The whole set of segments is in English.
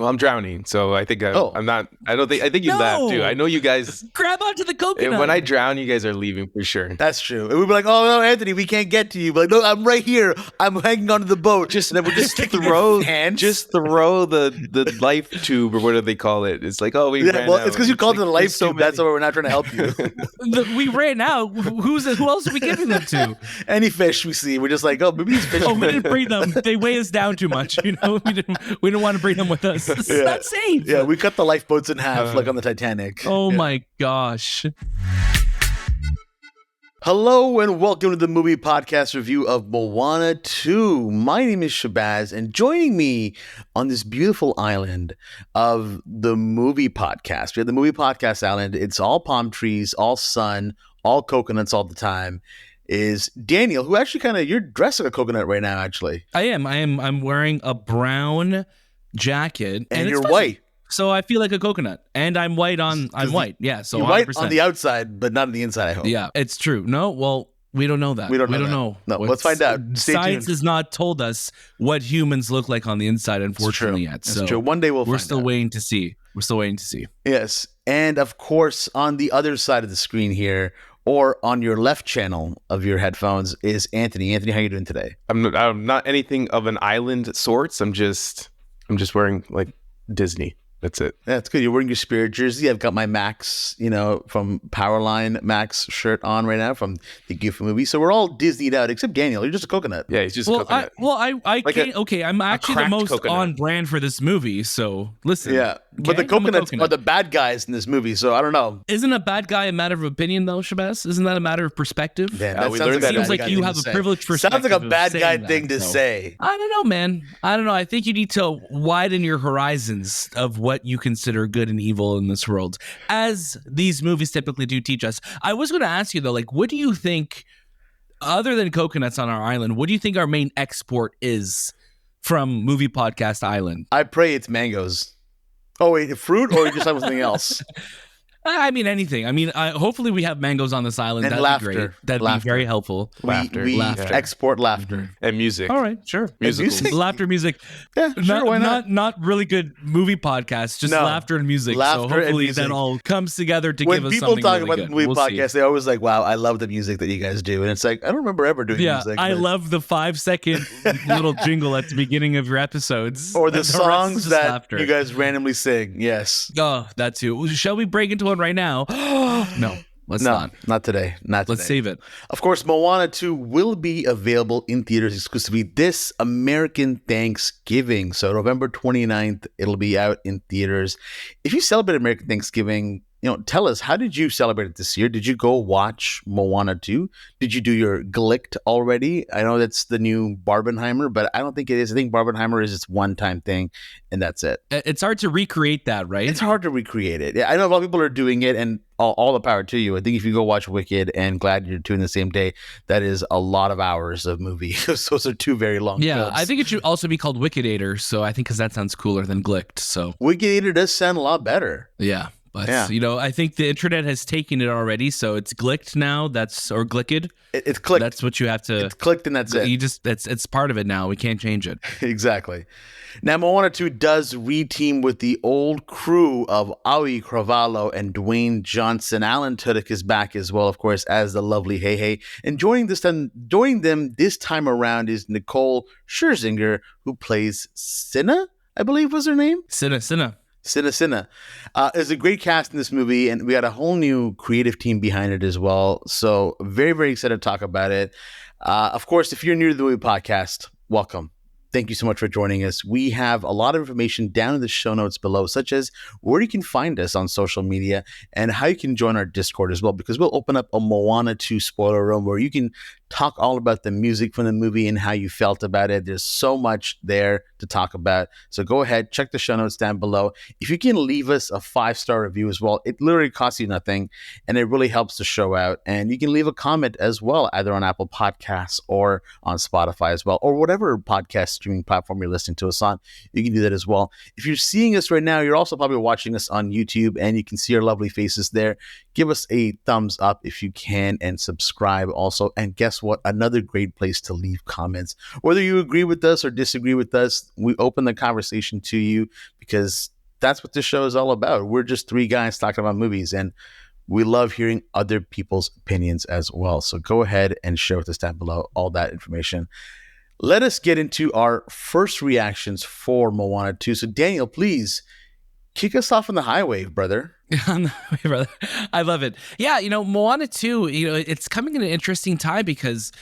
Well, I'm drowning, so I think I'm not. I think you No! laughed too. I know you guys. Grab onto the coconut. When I drown, you guys are leaving for sure. That's true. And we'd be like, "Oh no, Anthony, we can't get to you." But like, no, I'm right here. I'm hanging onto the boat. Just and then we're just throw hands. Just throw the life tube or what do they call it? It's like, oh, we ran well, out. it's because you called it a life so tube. That's why we're not trying to help you. We ran out. Who else are we giving them to? Any fish we see, we're just like, oh, maybe these fish. Oh, we didn't bring them. They weigh us down too much. We didn't want to bring them with us. It's not safe. Yeah, we cut the lifeboats in half, like on the Titanic. Oh my gosh. Hello and welcome to the movie podcast review of Moana 2. My name is Shahbaz, and joining me on this beautiful island of the movie podcast, we have the movie podcast island. It's all palm trees, all sun, all coconuts all the time. Is Daniel, who actually you're dressed like a coconut right now, actually. I am. I'm wearing a brown jacket. And you're white. So I feel like a coconut. And I'm white I'm white. Yeah. So you're 100%. white on the outside, but not on the inside, I hope. Yeah, it's true. No, well, we don't know that. We don't know. No, let's find out. Stay Science tuned. has not told us what humans look like on the inside, unfortunately, yet. That's true. One day we're still waiting to see. We're still waiting to see. Yes. And of course, on the other side of the screen here, or on your left channel of your headphones, is Anthony. Anthony, how are you doing today? I'm not anything of an island sorts. I'm just wearing like Disney. That's it. That's good. You're wearing your Spirit jersey. I've got my Max, from Powerline Max shirt on right now from the Goofy movie. So we're all Disneyed out, except Daniel. You're just a coconut. Yeah, he's just a coconut. I Like can't. Okay, I'm actually the most coconut. on brand for this movie. So listen. Yeah, but the coconuts are the bad guys in this movie. So I don't know. Isn't a bad guy a matter of opinion, though, Shahbaz? Isn't that a matter of perspective? Man, we learned that. Seems like you have a privileged perspective. Sounds like a bad guy that, thing to say. I don't know, man. I don't know. I think you need to widen your horizons of what you consider good and evil in this world, as these movies typically do teach us. I was going to ask you, though, like, what do you think, other than coconuts on our island, what do you think our main export is from Movie Podcast Island? I pray it's mangoes. Oh, wait, fruit, or you just have something else? I mean, anything. I mean, hopefully we have mangoes on this island. And That'd laughter. be great. That'd Laughter. be very helpful. We Laughter. export laughter. And music. All right, sure. Musicals. music? Laughter, music. Yeah, sure, why not? Not really good movie podcasts, just No. laughter and music. Laughter so and hopefully music. that all comes together to When give us people something talk really about good. the movie We'll podcast, see. they always like, wow, I love the music that you guys do. And it's like, I don't remember ever doing Yeah, music. I but- love the 5-second little jingle at the beginning of your episodes. Or the rest is songs just that laughter. you guys randomly sing. Yes. Oh, that too. Shall we break into one right now? No, let's No, not. not today. Not today. Let's save it. Of course, Moana 2 will be available in theaters exclusively this American Thanksgiving. So November 29th, it'll be out in theaters. If you celebrate American Thanksgiving, tell us, how did you celebrate it this year? Did you go watch Moana 2? Did you do your Glicked already? I know that's the new Barbenheimer, but I don't think it is. I think Barbenheimer is its one-time thing, and that's it. It's hard to recreate that, right? It's hard to recreate it. Yeah, I know a lot of people are doing it, and all the power to you. I think if you go watch Wicked and Gladiator 2 in the same day, that is a lot of hours of movie. Those are two very long Yeah, films. I think it should also be called Wicked-ator, so I think because that sounds cooler than Glicked, so. Wicked does sound a lot better. Yeah. But, Yeah. I think the internet has taken it already, so it's Glicked now, or Glicked. It's clicked. That's what you have to. It's clicked and that's it. It's part of it now. We can't change it. Exactly. Now, Moana 2 does re-team with the old crew of Auli, Cravalho, and Dwayne Johnson. Alan Tudyk is back as well, of course, as the lovely Hey. And joining them this time around is Nicole Scherzinger, who plays Cinna, I believe was her name. Cinna. Cinna. There's a great cast in this movie, and we got a whole new creative team behind it as well. So very, very excited to talk about it. Of course, if you're new to the movie podcast, welcome. Thank you so much for joining us. We have a lot of information down in the show notes below, such as where you can find us on social media and how you can join our Discord as well, because we'll open up a Moana 2 spoiler room where you can talk all about the music from the movie and how you felt about it. There's so much there to talk about. So go ahead, check the show notes down below. If you can leave us a 5-star review as well, it literally costs you nothing and it really helps the show out. And you can leave a comment as well, either on Apple Podcasts or on Spotify as well, or whatever podcast streaming platform you're listening to us on. You can do that as well. If you're seeing us right now, you're also probably watching us on YouTube, and you can see our lovely faces there. Give us a thumbs up if you can, and subscribe also. And guess what? Another great place to leave comments. Whether you agree with us or disagree with us, we open the conversation to you, because that's what this show is all about. We're just three guys talking about movies, and we love hearing other people's opinions as well. So go ahead and share with us down below all that information. Let us get into our first reactions for Moana 2. So Daniel, please kick us off on the highway, brother. I love it. Yeah, Moana 2, it's coming in an interesting time, because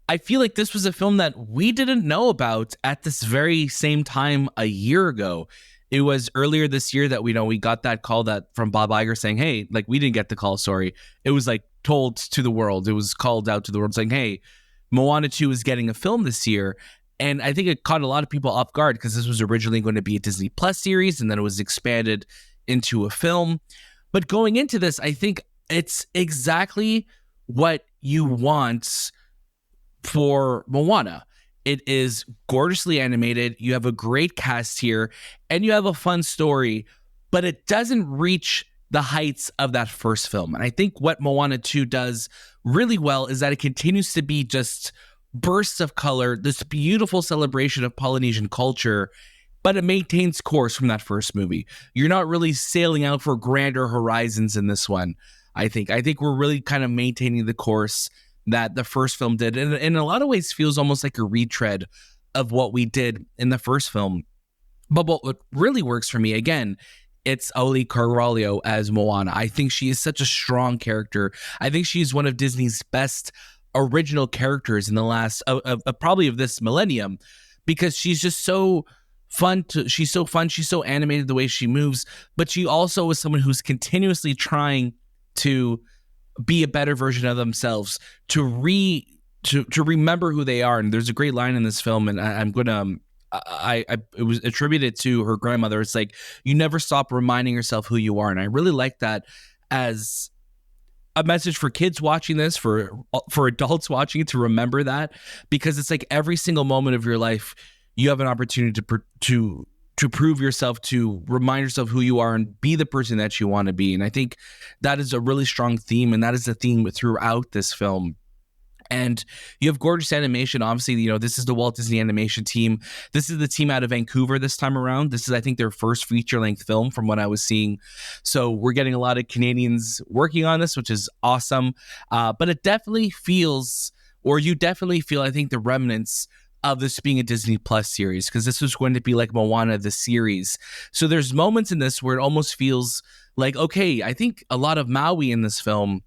I feel like this was a film that we didn't know about at this very same time a year ago. It was earlier this year that we got that call from Bob Iger saying, hey, like, we didn't get the call, sorry. It was like told to the world. It was called out to the world saying, hey, Moana 2 is getting a film this year. And I think it caught a lot of people off guard, because this was originally going to be a Disney Plus series, and then it was expanded into a film. But going into this, I think it's exactly what you want for Moana. It is gorgeously animated. You have a great cast here, and you have a fun story, but it doesn't reach the heights of that first film. And I think what Moana 2 does really well is that it continues to be just bursts of color, this beautiful celebration of Polynesian culture, but it maintains course from that first movie. You're not really sailing out for grander horizons in this one, I think. I think we're really kind of maintaining the course that the first film did, and in a lot of ways feels almost like a retread of what we did in the first film. But what really works for me, again, it's Auli Carvalho as Moana. I think she is such a strong character. I think she's one of Disney's best original characters in the last, probably of this millennium, because she's just so fun. She's so fun. She's so animated the way she moves, but she also is someone who's continuously trying to be a better version of themselves, to remember who they are. And there's a great line in this film, and it was attributed to her grandmother. It's like, you never stop reminding yourself who you are. And I really like that as a message for kids watching this, for adults watching it, to remember that, because it's like every single moment of your life, you have an opportunity to prove yourself, to remind yourself who you are and be the person that you want to be. And I think that is a really strong theme, and that is the theme throughout this film. And you have gorgeous animation. Obviously, this is the Walt Disney Animation team. This is the team out of Vancouver this time around. This is, I think, their first feature-length film from what I was seeing. So we're getting a lot of Canadians working on this, which is awesome. But it definitely feels, or you definitely feel, I think, the remnants of this being a Disney Plus series, because this was going to be like Moana the series. So there's moments in this where it almost feels like, okay, I think a lot of Maui in this film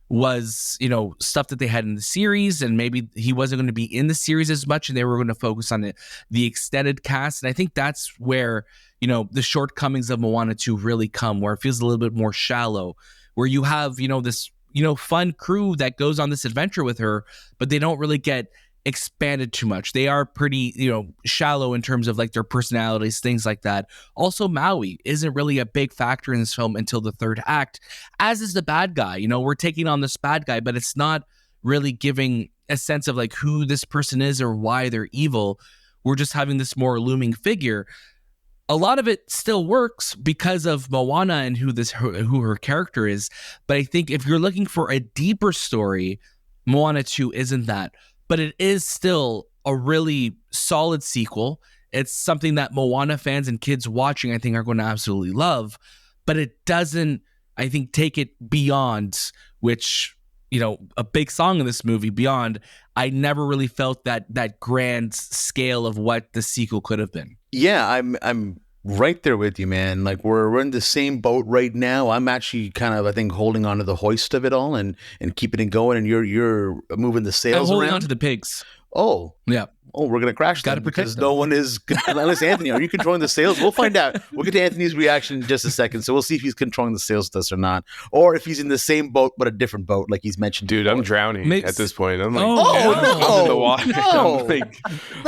was, stuff that they had in the series, and maybe he wasn't going to be in the series as much, and they were going to focus on the extended cast. And I think that's where, the shortcomings of Moana 2 really come, where it feels a little bit more shallow, where you have, this, fun crew that goes on this adventure with her, but they don't really get expanded too much. They are pretty, shallow in terms of like their personalities, things like that. Also, Maui isn't really a big factor in this film until the third act, as is the bad guy. We're taking on this bad guy, but it's not really giving a sense of like who this person is or why they're evil. We're just having this more looming figure. A lot of it still works because of Moana and who her character is. But I think if you're looking for a deeper story, Moana 2 isn't that. But it is still a really solid sequel. It's something that Moana fans and kids watching, I think, are going to absolutely love. But it doesn't, I think, take it beyond, which, a big song in this movie, Beyond. I never really felt that grand scale of what the sequel could have been. Yeah, I'm right there with you, man. Like, we're in the same boat right now. I'm actually kind of, I think, holding on to the hoist of it all and keeping it going, and you're moving the sails I'm holding around. on to the pigs. Oh. Yeah. Oh, we're going to crash Gotta them protect because them. no one is, unless Anthony, are you controlling the sails? We'll find out. We'll get to Anthony's reaction in just a second. So we'll see if he's controlling the sails with us or not, or if he's in the same boat but a different boat, like he's mentioned. Dude, before. I'm drowning at this point. I'm like, no, in the water. no, I'm like,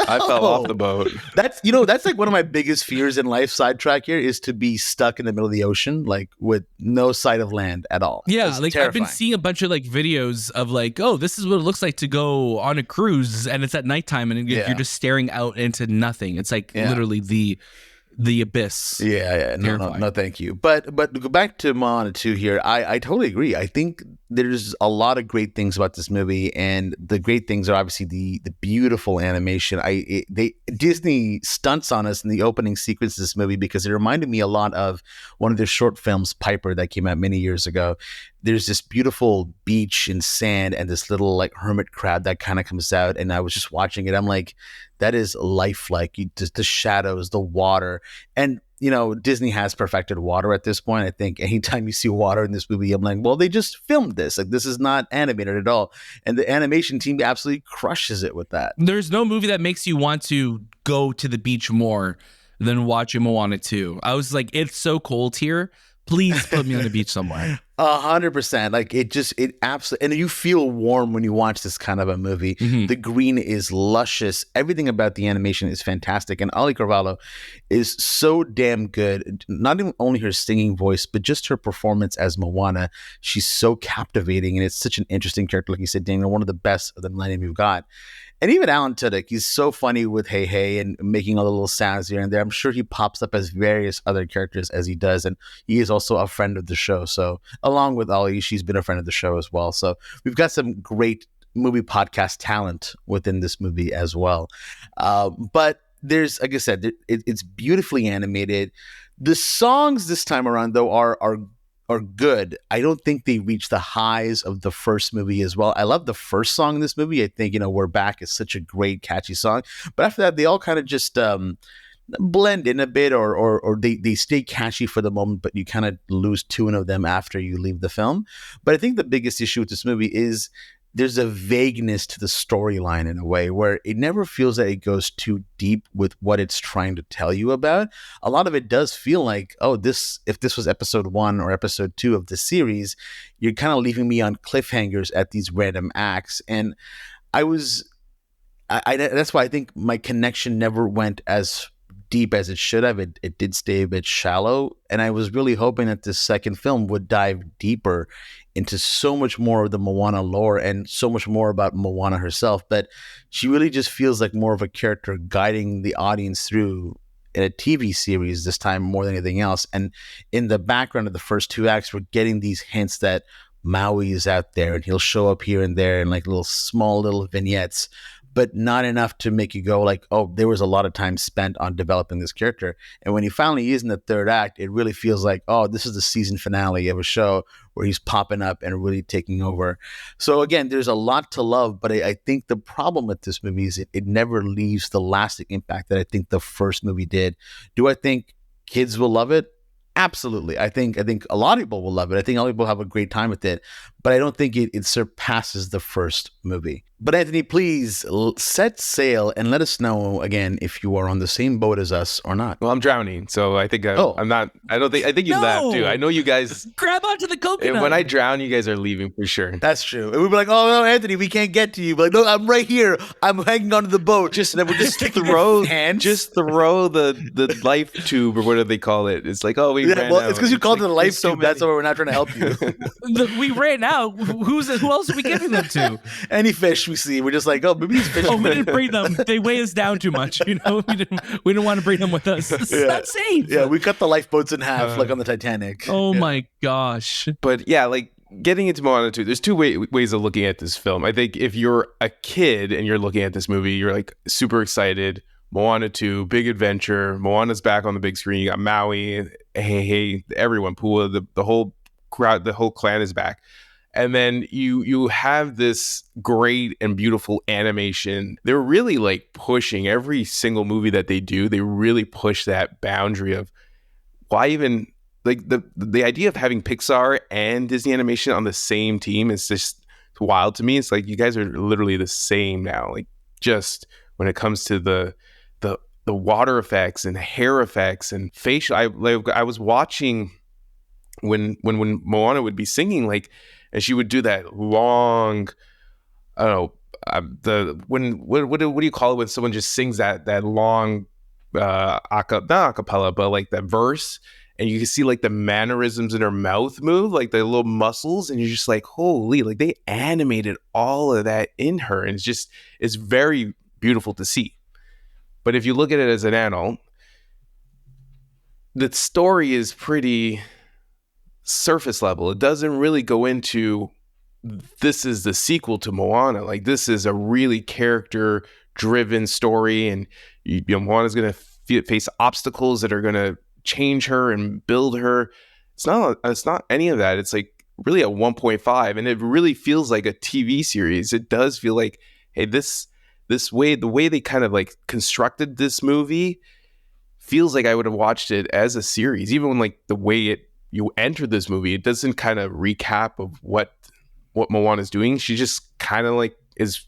I fell off the boat. That's that's like one of my biggest fears in life. Sidetrack here is to be stuck in the middle of the ocean, like with no sight of land at all. Yeah, It's like terrifying. I've been seeing a bunch of like videos of like, oh, this is what it looks like to go on a cruise, and it's at nighttime. nighttime and Yeah. you're just staring out into nothing. It's like literally the abyss. Yeah. No, thank you. But to go back to Moana 2 here, I totally agree. I think there's a lot of great things about this movie, and the great things are obviously the beautiful animation. Disney stunts on us in the opening sequence of this movie because it reminded me a lot of one of their short films, Piper, that came out many years ago. There's this beautiful beach and sand and this little like hermit crab that kind of comes out, and I was just watching it. I'm like, that is lifelike. Just the shadows, the water, and Disney has perfected water at this point. I think anytime you see water in this movie, I'm like, well, they just filmed this. Like, this is not animated at all. And the animation team absolutely crushes it with that. There's no movie that makes you want to go to the beach more than watching Moana 2. I was like, it's so cold here. Please put me on the beach somewhere. 100%. Like it absolutely, and you feel warm when you watch this kind of a movie. Mm-hmm. The green is luscious. Everything about the animation is fantastic. And Auli Cravalho is so damn good. Not even only her singing voice, but just her performance as Moana. She's so captivating, and it's such an interesting character. Like you said, Daniel, one of the best of the millennium you've got. And even Alan Tudyk, he's so funny with Hey Hey and making all the little sounds here and there. I'm sure he pops up as various other characters as he does. And he is also a friend of the show. So along with Auli, she's been a friend of the show as well. So we've got some great movie podcast talent within this movie as well. But there's, like I said, it's beautifully animated. The songs this time around, though, are good. I don't think they reach the highs of the first movie as well. I love the first song in this movie. I think, We're Back is such a great, catchy song. But after that, they all kind of just blend in a bit, or they stay catchy for the moment, but you kind of lose tune of them after you leave the film. But I think the biggest issue with this movie is there's a vagueness to the storyline in a way where it never feels that it goes too deep with what it's trying to tell you about. A lot of it does feel like, if this was episode 1 or episode 2 of the series, you're kind of leaving me on cliffhangers at these random acts. And that's why I think my connection never went as deep as it should have. It did stay a bit shallow, and I was really hoping that this second film would dive deeper into so much more of the Moana lore and so much more about Moana herself. But she really just feels like more of a character guiding the audience through in a TV series this time more than anything else. And in the background of the first 2 acts, we're getting these hints that Maui is out there, and he'll show up here and there in like small little vignettes, but not enough to make you go like, oh, there was a lot of time spent on developing this character. And when he finally is in the third act, it really feels like, oh, this is the season finale of a show where he's popping up and really taking over. So again, there's a lot to love, but I think the problem with this movie is it never leaves the lasting impact that I think the first movie did. Do I think kids will love it? Absolutely. I think a lot of people will love it. I think a lot of people have a great time with it, but I don't think it surpasses the first movie. But Anthony, please set sail and let us know again if you are on the same boat as us or not. Well, I'm drowning, so I think I'm not. I think you left too. I know you guys grab onto the coconut. When I drown, you guys are leaving for sure. That's true. And we'd be like, "Oh no, Anthony, we can't get to you." But like, no, I'm right here. I'm hanging onto the boat. Just then we just throw the life tube, or what do they call it? It's like, ran out. It's because you called it a life tube. That's why we're not trying to help you. We ran out. Who else are we giving them to? Any fish we see, we're just like, oh, maybe these fish. Oh, we didn't bring them. They weigh us down too much. We didn't want to bring them with us. This is not safe. Yeah, we cut the lifeboats in half, like on the Titanic. Oh my gosh. But yeah, like getting into Moana 2, there's 2 ways of looking at this film. I think if you're a kid and you're looking at this movie, you're like super excited. Moana 2, big adventure. Moana's back on the big screen. You got Maui, hey, everyone, Pua, the whole crowd, the whole clan is back. And then you have this great and beautiful animation. They're really like pushing every single movie that they do. They really push that boundary of why even like the idea of having Pixar and Disney Animation on the same team is just wild to me. It's like you guys are literally the same now. Like just when it comes to the water effects and hair effects and facial. I was watching when Moana would be singing, like, and she would do that long, I don't know, what do you call it when someone just sings that long not acapella, but like that verse, and you can see like the mannerisms in her mouth move, like the little muscles, and you're just like, holy, like they animated all of that in her, and it's very beautiful to see. But if you look at it as an adult, the story is pretty surface level. It doesn't really go into, this is the sequel to Moana. Like, this is a really character driven story, and Moana's going to face obstacles that are going to change her and build her. It's not any of that. It's like really a 1.5, and it really feels like a TV series. It does feel like, hey, the way they kind of like constructed this movie feels like I would have watched it as a series. Even when like the way you enter this movie, it doesn't kind of recap of what Moana is doing. She just kind of like is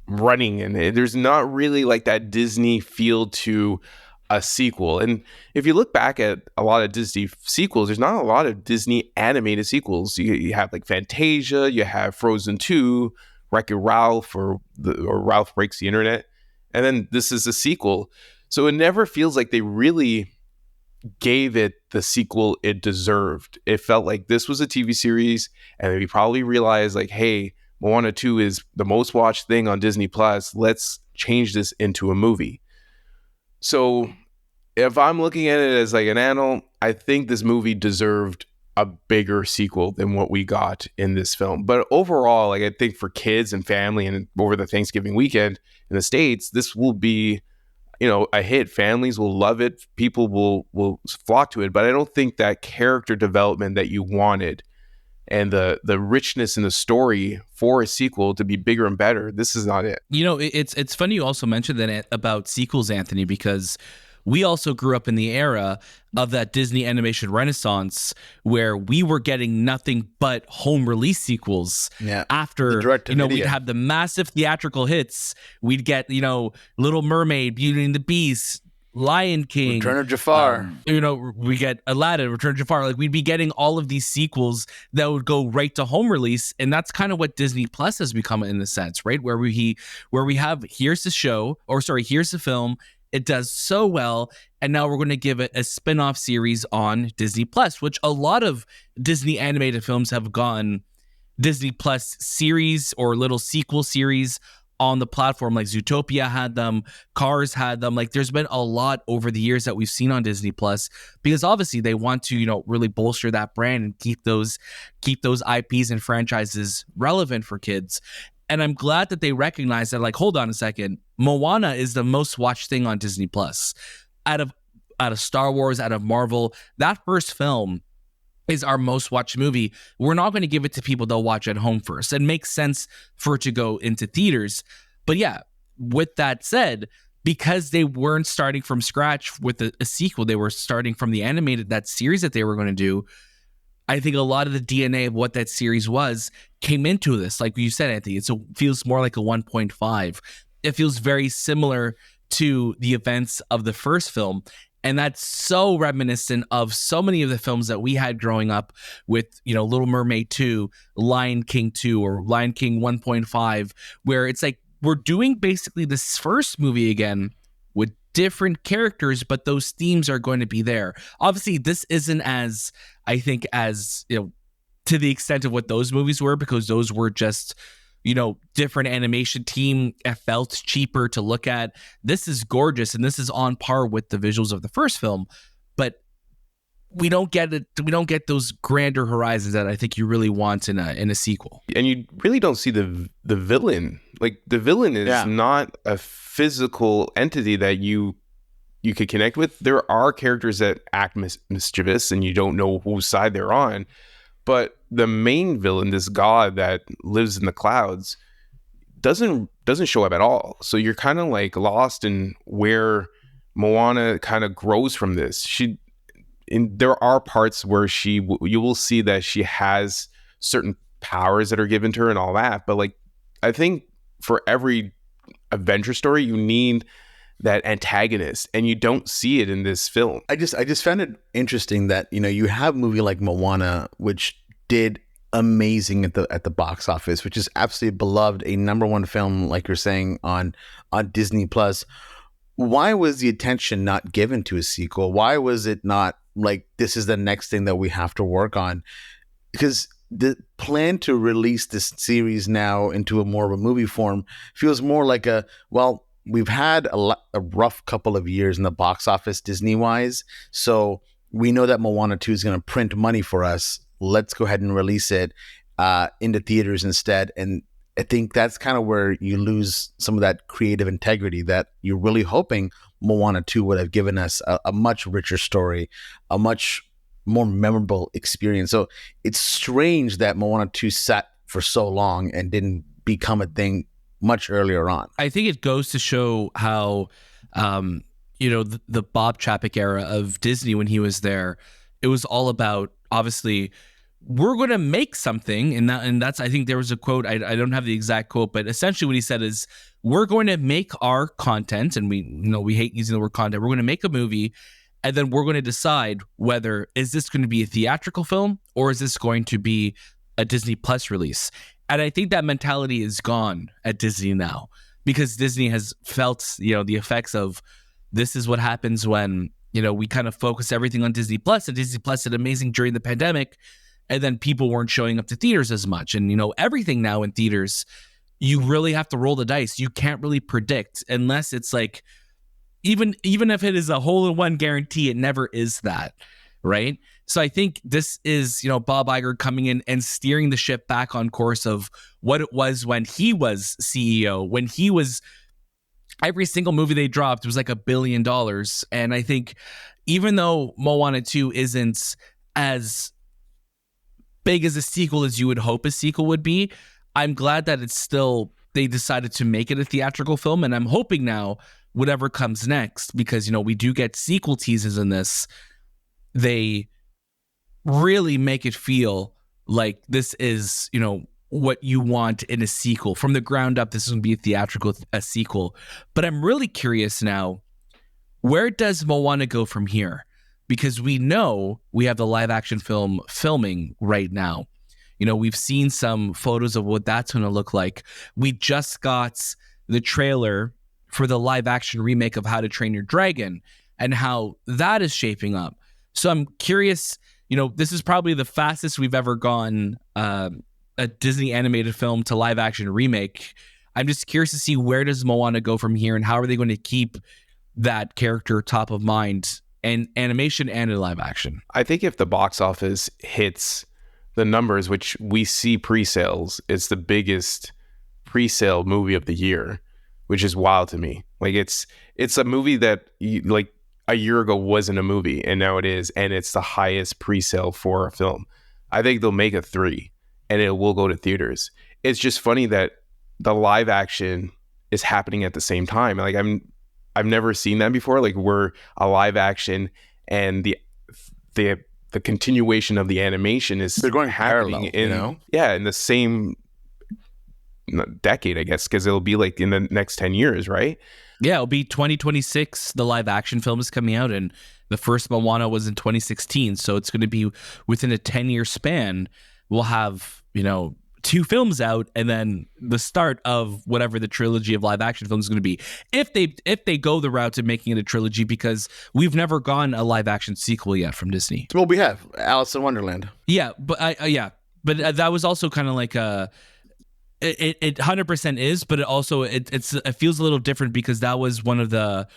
running, and there's not really like that Disney feel to a sequel. And if you look back at a lot of Disney sequels, there's not a lot of Disney animated sequels. You have like Fantasia, you have Frozen 2, Wreck-It Ralph, or Ralph Breaks the Internet, and then this is a sequel. So it never feels like they really gave it the sequel it deserved. It felt like this was a TV series, and we probably realized like, hey, Moana 2 is the most watched thing on Disney Plus. Let's change this into a movie. So if I'm looking at it as like an adult, I think this movie deserved a bigger sequel than what we got in this film. But overall, like, I think for kids and family and over the Thanksgiving weekend in the States, this will be, a hit. Families will love it. People will flock to it. But I don't think that character development that you wanted and the richness in the story for a sequel to be bigger and better, this is not it. It's funny you also mentioned that about sequels, Anthony, because we also grew up in the era of that Disney animation renaissance where we were getting nothing but home release sequels. Yeah. After, we'd have the massive theatrical hits. We'd get, Little Mermaid, Beauty and the Beast, Lion King, Return of Jafar. We get Aladdin, Return of Jafar. Like, we'd be getting all of these sequels that would go right to home release, and that's kind of what Disney Plus has become in the sense, right? Where we have, here's the film. It does so well, and now we're going to give it a spin-off series on Disney Plus, which a lot of Disney animated films have gotten Disney Plus series or little sequel series on the platform. Like Zootopia had them, Cars had them. Like, there's been a lot over the years that we've seen on Disney Plus, because obviously they want to, really bolster that brand and keep those IPs and franchises relevant for kids. And I'm glad that they recognize that, like, hold on a second, Moana is the most watched thing on Disney Plus. Out of Star Wars, out of Marvel, that first film is our most watched movie. We're not going to give it to people they'll watch at home first. It makes sense for it to go into theaters. But yeah, with that said, because they weren't starting from scratch with a sequel, they were starting from the animated, that series that they were going to do. I think a lot of the DNA of what that series was came into this. Like you said, Anthony, it feels more like a 1.5. It feels very similar to the events of the first film. And that's so reminiscent of so many of the films that we had growing up with, Little Mermaid 2, Lion King 2, or Lion King 1.5, where it's like we're doing basically this first movie again with different characters, but those themes are going to be there. Obviously, this isn't as to the extent of what those movies were, because those were just, different animation team. It felt cheaper to look at. This is gorgeous, and this is on par with the visuals of the first film, but we don't get it. We don't get those grander horizons that I think you really want in a sequel. And you really don't see the villain. Like, the villain is not a physical entity that you could connect with. There are characters that act mischievous, and you don't know whose side they're on. But the main villain, this god that lives in the clouds, doesn't show up at all. So you're kind of like lost in where Moana kind of grows from this. There are parts where you will see that she has certain powers that are given to her and all that. But like, I think for every adventure story, you need that antagonist, and you don't see it in this film. I just found it interesting that you have a movie like Moana, which did amazing at the box office, which is absolutely beloved, a number one film, like you're saying, on Disney Plus. Why was the attention not given to a sequel? Why was it not like, this is the next thing that we have to work on? Because the plan to release this series now into a more of a movie form feels more like we've had a rough couple of years in the box office Disney-wise, so we know that Moana 2 is going to print money for us. Let's go ahead and release it into theaters instead. And I think that's kind of where you lose some of that creative integrity that you're really hoping Moana 2 would have given us a much richer story, a much more memorable experience. So it's strange that Moana 2 sat for so long and didn't become a thing much earlier on. I think it goes to show how, the Bob Chapek era of Disney when he was there, it was all about, obviously, we're going to make something. And that's, I think there was a quote, I don't have the exact quote, but essentially what he said is, we're going to make our content, and we hate using the word content. We're going to make a movie, and then we're going to decide whether is this going to be a theatrical film or is this going to be a Disney Plus release. And I think that mentality is gone at Disney now, because Disney has felt, the effects of this is what happens when, we kind of focus everything on Disney Plus, and Disney Plus did amazing during the pandemic, and then people weren't showing up to theaters as much. And, everything now in theaters, you really have to roll the dice. You can't really predict unless it's like, even if it is a hole-in-one guarantee, it never is that, right? So I think this is, Bob Iger coming in and steering the ship back on course of what it was when he was CEO, when he was, every single movie they dropped was like $1 billion. And I think even though Moana 2 isn't as big as a sequel as you would hope a sequel would be, I'm glad that it's still, they decided to make it a theatrical film. And I'm hoping now, whatever comes next, because, we do get sequel teases in this, they really make it feel like this is, what you want in a sequel. From the ground up, this is going to be a sequel. But I'm really curious now, where does Moana go from here? Because we know we have the live action film filming right now. We've seen some photos of what that's going to look like. We just got the trailer for the live action remake of How to Train Your Dragon and how that is shaping up. So I'm curious, this is probably the fastest we've ever gone a Disney animated film to live action remake. I'm just curious to see, where does Moana go from here, and how are they going to keep that character top of mind in animation and in live action? I think if the box office hits the numbers, which we see pre-sales, it's the biggest pre-sale movie of the year, which is wild to me. Like it's a movie that like a year ago wasn't a movie, and now it is, and it's the highest pre-sale for a film. I think they'll make a 3, and it will go to theaters. It's just funny that the live action is happening at the same time. Like I've never seen that before. Like we're a live action, and the continuation of the animation is they're going parallel, in the same decade, I guess, because it'll be like in the next 10 years, right? Yeah, it'll be 2026. The live action film is coming out, and the first Moana was in 2016. So it's going to be within a 10-year span. We'll have, 2 films out, and then the start of whatever the trilogy of live action films is going to be. If they go the route of making it a trilogy, because we've never gone a live action sequel yet from Disney. Well, we have Alice in Wonderland. Yeah, but that was also kind of like it 100% is, but it feels a little different because that was one of the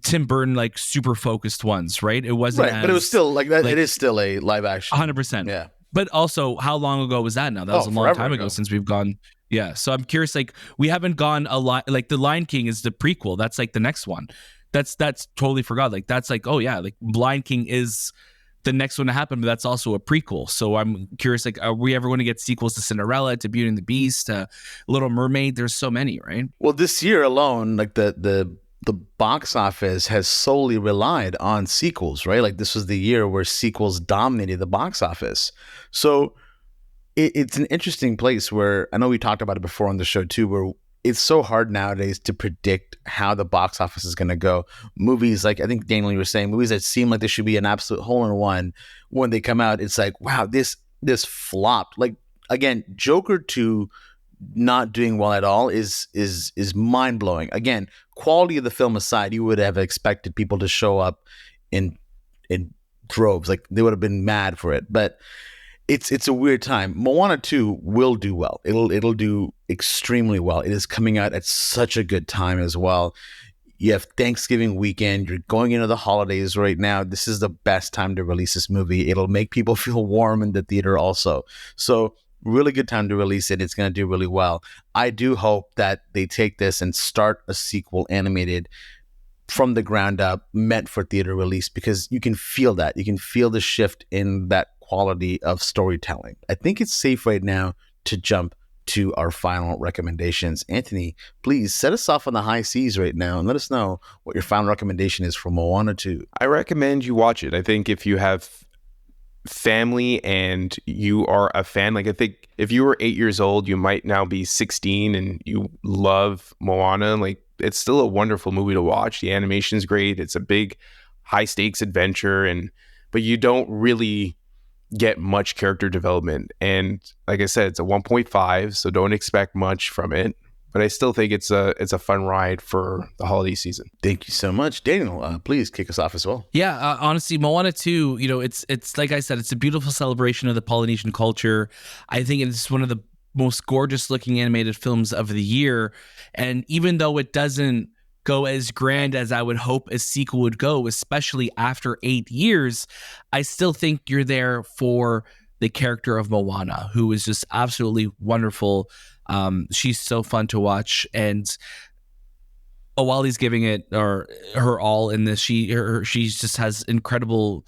Tim Burton like super focused ones, right? It wasn't right, but it was still like that. It is still a live action, 100%. Yeah. But also, how long ago was that now? That was a long time ago since we've gone. Yeah. So I'm curious, like, we haven't gone a lot. Like, The Lion King is the prequel. That's like the next one. That's totally forgot. Like, that's like, oh, yeah, like Lion King is the next one to happen, but that's also a prequel. So I'm curious, like, are we ever going to get sequels to Cinderella, to Beauty and the Beast, to Little Mermaid? There's so many, right? Well, this year alone, like the box office has solely relied on sequels, right? Like this was the year where sequels dominated the box office. So it's an interesting place where, I know we talked about it before on the show too, where it's so hard nowadays to predict how the box office is going to go. Movies, like I think Daniel, you were saying, movies that seem like they should be an absolute hole-in-one, when they come out, it's like, wow, this flopped. Like, again, Joker 2 not doing well at all is mind-blowing. Again, quality of the film aside, you would have expected people to show up in droves. Like they would have been mad for it. But it's a weird time. Moana 2 will do well. It'll do extremely well. It is coming out at such a good time as well. You have Thanksgiving weekend. You're going into the holidays right now. This is the best time to release this movie. It'll make people feel warm in the theater also. So really good time to release it. It's going to do really well. I do hope that they take this and start a sequel animated from the ground up, meant for theater release, because you can feel that. You can feel the shift in that quality of storytelling. I think it's safe right now to jump to our final recommendations. Anthony, please set us off on the high seas right now and let us know what your final recommendation is for Moana 2. I recommend you watch it. I think if you have family and you are a fan, like I think if you were 8 years old, you might now be 16 and you love Moana, like it's still a wonderful movie to watch. The animation's great. It's a big high stakes adventure, but you don't really get much character development. And like I said, it's a 1.5, so don't expect much from it. But I still think it's a fun ride for the holiday season. Thank you so much. Daniel, please kick us off as well. Yeah, honestly, Moana 2, it's like I said, it's a beautiful celebration of the Polynesian culture. I think it's one of the most gorgeous looking animated films of the year. And even though it doesn't go as grand as I would hope a sequel would go, especially after 8 years, I still think you're there for the character of Moana, who is just absolutely wonderful. She's so fun to watch, and Awali's giving it her all in this. She just has an incredible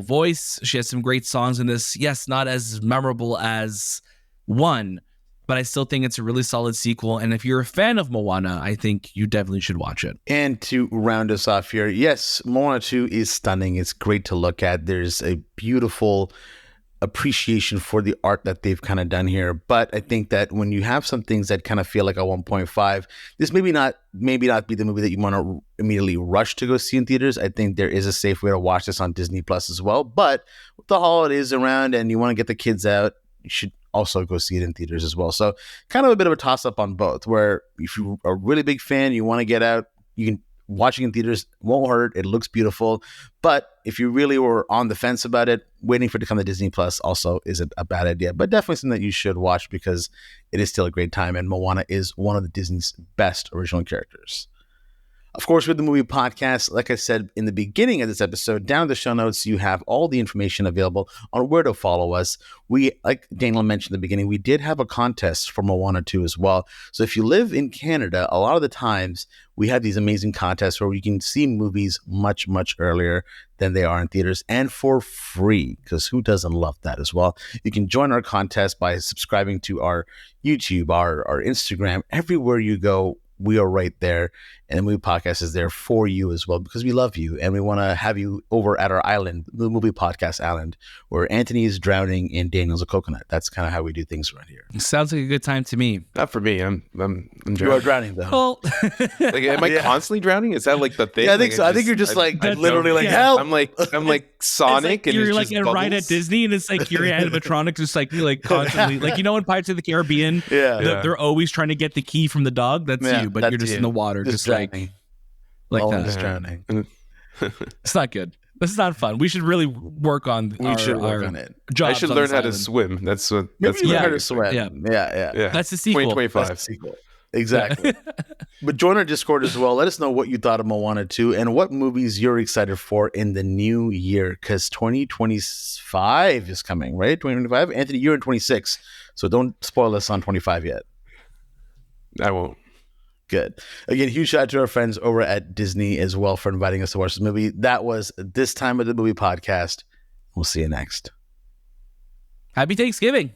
voice. She has some great songs in this. Yes, not as memorable as one, but I still think it's a really solid sequel. And if you're a fan of Moana, I think you definitely should watch it. And to round us off here, yes, Moana 2 is stunning. It's great to look at. There's a beautiful appreciation for the art that they've kind of done here. But I think that when you have some things that kind of feel like a 1.5, this maybe not be the movie that you want to immediately rush to go see in theaters. I think there is a safe way to watch this on Disney Plus as well. But with the holidays around and you want to get the kids out, you should also go see it in theaters as well. So kind of a bit of a toss up on both, where if you're a really big fan, you want to get out, you can watching in theaters won't hurt. It looks beautiful. But if you really were on the fence about it, waiting for it to come to Disney Plus also isn't a bad idea. But definitely something that you should watch because it is still a great time. And Moana is one of the Disney's best original characters. Of course, with the movie podcast, like I said in the beginning of this episode, down in the show notes, you have all the information available on where to follow us. We, like Daniel mentioned in the beginning, we did have a contest for Moana 2 as well. So if you live in Canada, a lot of the times we have these amazing contests where we can see movies much, much earlier than they are in theaters and for free, because who doesn't love that as well? You can join our contest by subscribing to our YouTube, our Instagram, everywhere you go. We are right there, and the movie podcast is there for you as well because we love you and we want to have you over at our island, the movie podcast island, where Anthony is drowning and Daniel's a coconut. That's kind of how we do things around here. Sounds like a good time to me. Not for me. I'm drowning. You are drowning though. Well, like, am I constantly drowning? Is that like the thing? Yeah, I think so. I think you're just literally like, help. help. I'm like Sonic, and you're it's like just right at Disney, and it's like your animatronics just like constantly, like in Pirates of the Caribbean, they're always trying to get the key from the dog. That's you, but you're just in the water, just drowning. like that. that. Just drowning. It's not good. This is not fun. We should really work on. We should work on it. I should learn how to swim. That's what. That's learn how to swim. Yeah. That's the sequel. 2025. That's the sequel. Exactly. But join our Discord as well. Let us know what you thought of Moana 2 and what movies you're excited for in the new year, because 2025 is coming, right? 2025. Anthony, you're in 26, so don't spoil us on 25 yet. I won't. Good. Again, huge shout out to our friends over at Disney as well for inviting us to watch this movie. That was This Time of the Movie podcast. We'll see you next. Happy Thanksgiving.